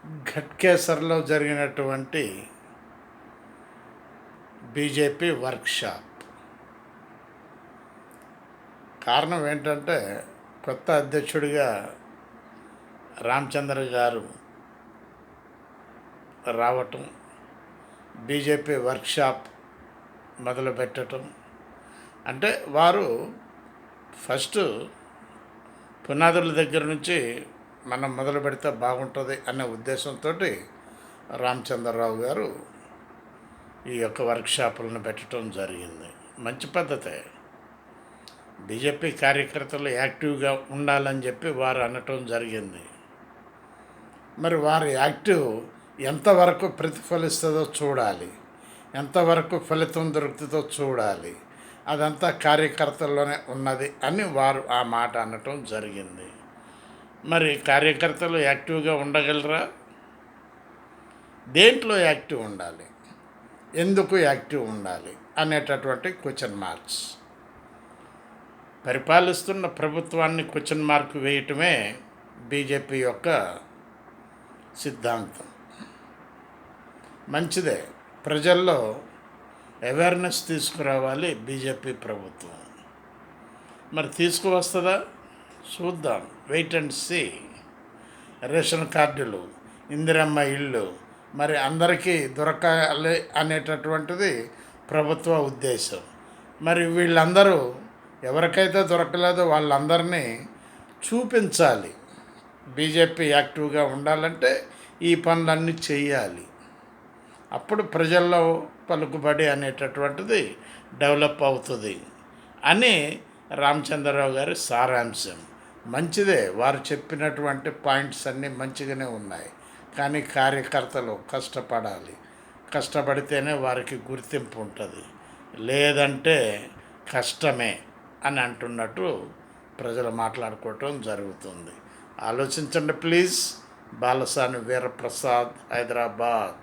ఘట్కేసర్లో జరిగినటువంటి BJP workshop. కారణం ఏంటంటే కొత్త అధ్యక్షుడిగా రామచంద్ర గారు రావటం, బీజేపీ వర్క్షాప్ మొదలుపెట్టడం. అంటే వారు ఫస్ట్ పునాదుల దగ్గర నుంచి మనం మొదలు పెడితే బాగుంటుంది అనే ఉద్దేశంతో రామచంద్రరావు గారు ఈ యొక్క వర్క్షాపులను పెట్టడం జరిగింది. మంచి పద్ధతే. బీజేపీ కార్యకర్తలు యాక్టివ్గా ఉండాలని చెప్పి వారు అనటం జరిగింది. మరి వారి యాక్టివ్ ఎంతవరకు ప్రతిఫలిస్తుందో చూడాలి, ఎంతవరకు ఫలితం దొరుకుతుందో చూడాలి. అదంతా కార్యకర్తల్లోనే ఉన్నది అని వారు ఆ మాట అనటం జరిగింది. మరి కార్యకర్తలు యాక్టివ్గా ఉండగలరా? దేంట్లో యాక్టివ్ ఉండాలి, ఎందుకు యాక్టివ్ ఉండాలి అనేటటువంటి క్వశ్చన్ మార్క్స్. పరిపాలిస్తున్న ప్రభుత్వాన్ని క్వశ్చన్ మార్క్ వేయటమే బీజేపీ యొక్క సిద్ధాంతం. మంచిదే, ప్రజల్లో అవేర్నెస్ తీసుకురావాలి బీజేపీ ప్రభుత్వం. మరి తీసుకువస్తుందా? చూద్దాం, వెయిట్ అండ్ సీ. రేషన్ కార్డులు, ఇందిరమ్మ ఇళ్ళు మరి అందరికీ దొరకాలి అనేటటువంటిది ప్రభుత్వ ఉద్దేశం. మరి వీళ్ళందరూ ఎవరికైతే దొరకలేదో వాళ్ళందరినీ చూపించాలి. బీజేపీ యాక్టివ్గా ఉండాలంటే ఈ పనులన్నీ చేయాలి. అప్పుడు ప్రజల్లో పలుకుబడి అనేటటువంటిది డెవలప్ అవుతుంది అని రామచంద్రరావు గారి సారాంశం. మంచిదే, వారు చెప్పినటువంటి పాయింట్స్ అన్నీ మంచిగానే ఉన్నాయి. కానీ కార్యకర్తలు కష్టపడాలి. కష్టపడితేనే వారికి గుర్తింపు ఉంటుంది, లేదంటే కష్టమే అని అంటున్నట్టు ప్రజలు మాట్లాడుకోవటం జరుగుతుంది. ఆలోచించండి ప్లీజ్. బాలసాని వీరప్రసాద్, హైదరాబాద్.